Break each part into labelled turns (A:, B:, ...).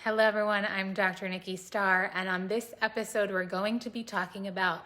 A: Hello everyone, I'm Dr. Nikki Starr, and on this episode we're going to be talking about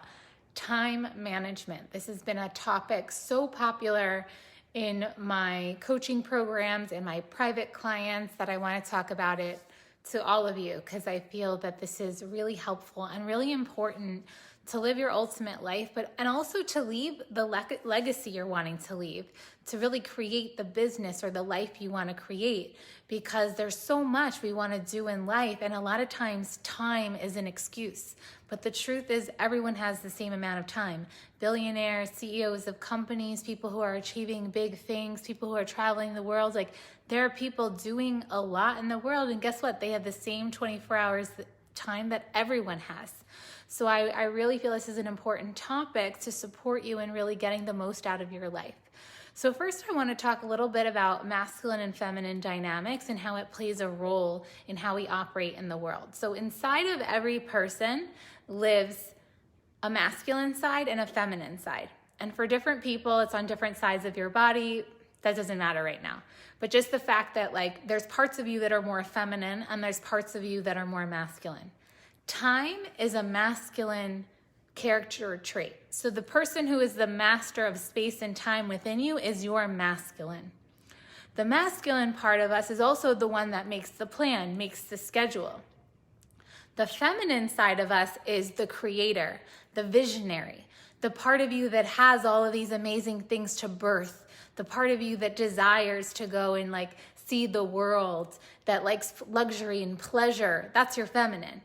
A: time management. This has been a topic so popular in my coaching programs and my private clients that I want to talk about it to all of you because I feel that this is really helpful and really important to live your ultimate life, and also to leave the legacy you're wanting to leave, to really create the business or the life you want to create, because there's so much we want to do in life, and a lot of times time is an excuse. But the truth is everyone has the same amount of time. Billionaires, CEOs of companies, people who are achieving big things, people who are traveling the world, there are people doing a lot in the world, and guess what? They have the same 24 hours time that everyone has. So I really feel this is an important topic to support you in really getting the most out of your life. So first I want to talk a little bit about masculine and feminine dynamics and how it plays a role in how we operate in the world. So inside of every person lives a masculine side and a feminine side. And for different people, it's on different sides of your body. That doesn't matter right now. But just the fact that there's parts of you that are more feminine and there's parts of you that are more masculine. Time is a masculine character trait. So the person who is the master of space and time within you is your masculine. The masculine part of us is also the one that makes the plan, makes the schedule. The feminine side of us is the creator, the visionary, the part of you that has all of these amazing things to birth, the part of you that desires to go and see the world, that likes luxury and pleasure. That's your feminine.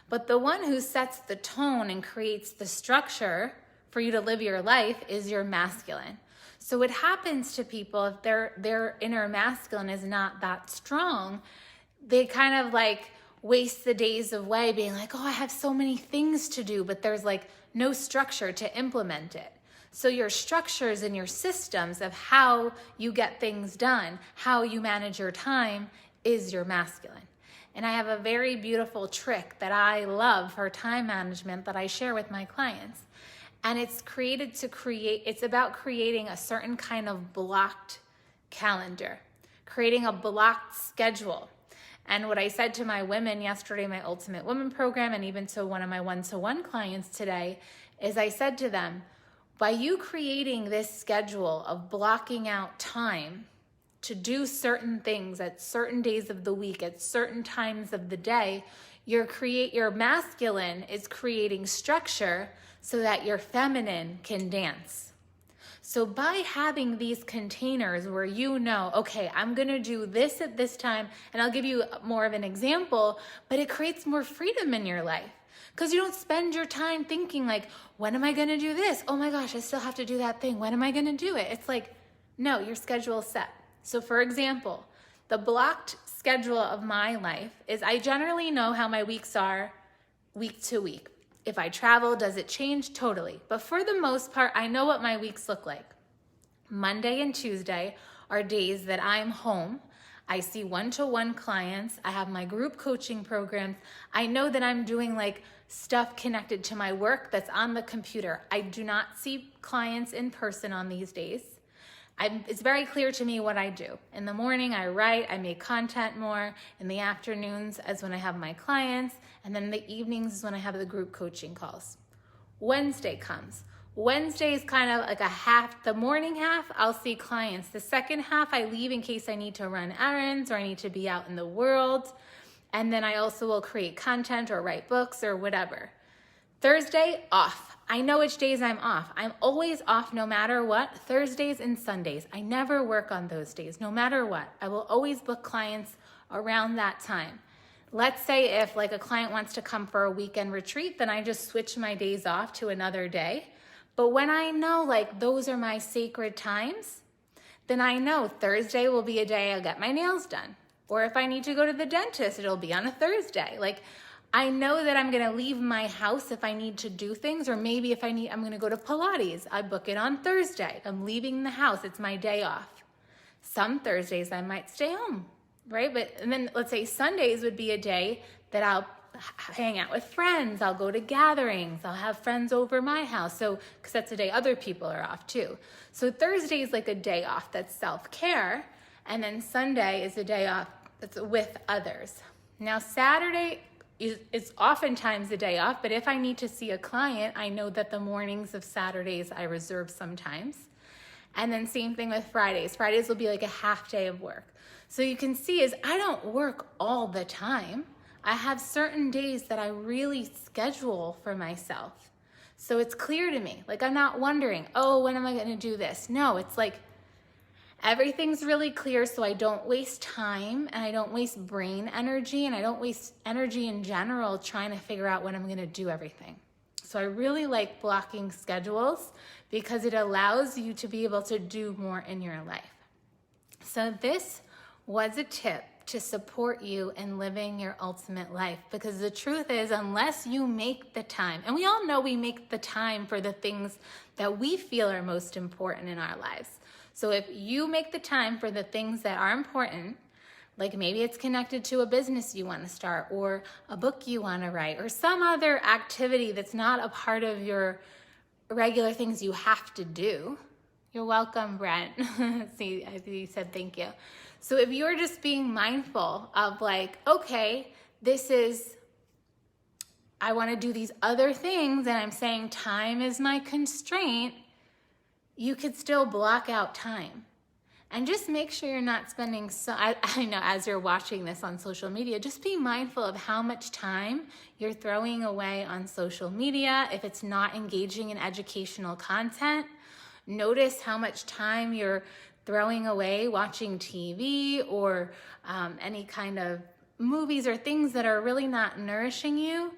A: But the one who sets the tone and creates the structure for you to live your life is your masculine. So what happens to people if their inner masculine is not that strong, they kind of waste the days away being oh, I have so many things to do, but there's no structure to implement it. So your structures and your systems of how you get things done, how you manage your time is your masculine. And I have a very beautiful trick that I love for time management that I share with my clients. And it's about creating a certain kind of blocked calendar, creating a blocked schedule. And what I said to my women yesterday, my Ultimate Woman program, and even to one of my one-to-one clients today, is I said to them, by you creating this schedule of blocking out time to do certain things at certain days of the week, at certain times of the day, your masculine is creating structure so that your feminine can dance. So by having these containers where okay, I'm gonna do this at this time, and I'll give you more of an example, but it creates more freedom in your life. Because you don't spend your time thinking when am I gonna do this? Oh my gosh, I still have to do that thing. When am I gonna do it? It's no, your schedule is set. So for example, the blocked schedule of my life is I generally know how my weeks are week to week. If I travel, does it change? Totally. But for the most part, I know what my weeks look like. Monday and Tuesday are days that I'm home. I see one-to-one clients. I have my group coaching programs. I know that I'm doing stuff connected to my work that's on the computer. I do not see clients in person on these days. It's very clear to me what I do. In the morning, I write, I make content more. In the afternoons is when I have my clients. And then in the evenings is when I have the group coaching calls. Wednesday comes. Wednesday is kind of a half. The morning half, I'll see clients. The second half, I leave in case I need to run errands or I need to be out in the world. And then I also will create content or write books or whatever. Thursday, off. I know which days I'm off. I'm always off no matter what. Thursdays and Sundays. I never work on those days, no matter what. I will always book clients around that time. Let's say if a client wants to come for a weekend retreat, then I just switch my days off to another day. But when I know those are my sacred times, then I know Thursday will be a day I'll get my nails done. Or if I need to go to the dentist, it'll be on a Thursday. I know that I'm going to leave my house if I need to do things, or maybe if I'm going to go to Pilates. I book it on Thursday. I'm leaving the house. It's my day off. Some Thursdays I might stay home, right? And then let's say Sundays would be a day that I'll hang out with friends. I'll go to gatherings. I'll have friends over my house. So, because that's a day other people are off too. So Thursday is a day off that's self-care. And then Sunday is a day off that's with others. Now, Saturday is oftentimes a day off, but if I need to see a client, I know that the mornings of Saturdays I reserve sometimes. And then same thing with Fridays. Fridays will be like a half day of work. So you can see is I don't work all the time. I have certain days that I really schedule for myself. So it's clear to me. Like I'm not wondering, oh, when am I going to do this? No, it's like everything's really clear so I don't waste time and I don't waste brain energy and I don't waste energy in general trying to figure out when I'm going to do everything. So I really like blocking schedules because it allows you to be able to do more in your life. So this was a tip to support you in living your ultimate life, because the truth is, unless you make the time, and we all know we make the time for the things that we feel are most important in our lives. So if you make the time for the things that are important, like maybe it's connected to a business you want to start or a book you want to write or some other activity that's not a part of your regular things you have to do. You're welcome, Brent. See, I think you said thank you. So if you're just being mindful of like, okay, I want to do these other things and I'm saying time is my constraint, you could still block out time. And just make sure you're not spending I know as you're watching this on social media, just be mindful of how much time you're throwing away on social media. If it's not engaging in educational content, notice how much time you're throwing away watching TV or any kind of movies or things that are really not nourishing you.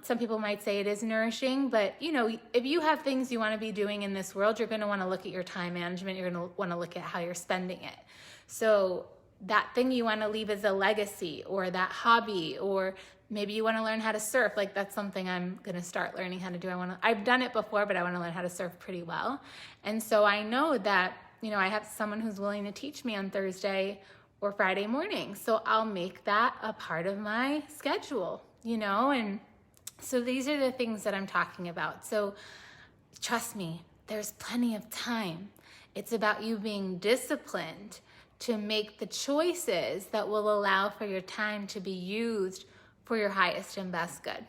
A: Some people might say it is nourishing, but if you have things you want to be doing in this world, you're going to want to look at your time management. You're going to want to look at how you're spending it. So that thing you want to leave as a legacy, or that hobby, or maybe you want to learn how to surf. Like that's something I'm going to start learning how to do. I've done it before, but I want to learn how to surf pretty well. And so I know that, I have someone who's willing to teach me on Thursday or Friday morning. So I'll make that a part of my schedule, and so these are the things that I'm talking about. So trust me, there's plenty of time. It's about you being disciplined to make the choices that will allow for your time to be used for your highest and best good.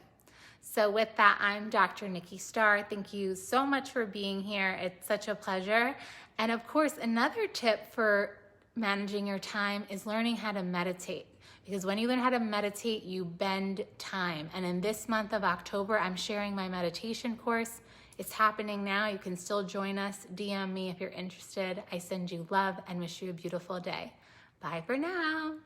A: So with that, I'm Dr. Nikki Starr. Thank you so much for being here. It's such a pleasure. And of course, another tip for managing your time is learning how to meditate. Because when you learn how to meditate, you bend time. And in this month of October, I'm sharing my meditation course. It's happening now. You can still join us. DM me if you're interested. I send you love and wish you a beautiful day. Bye for now.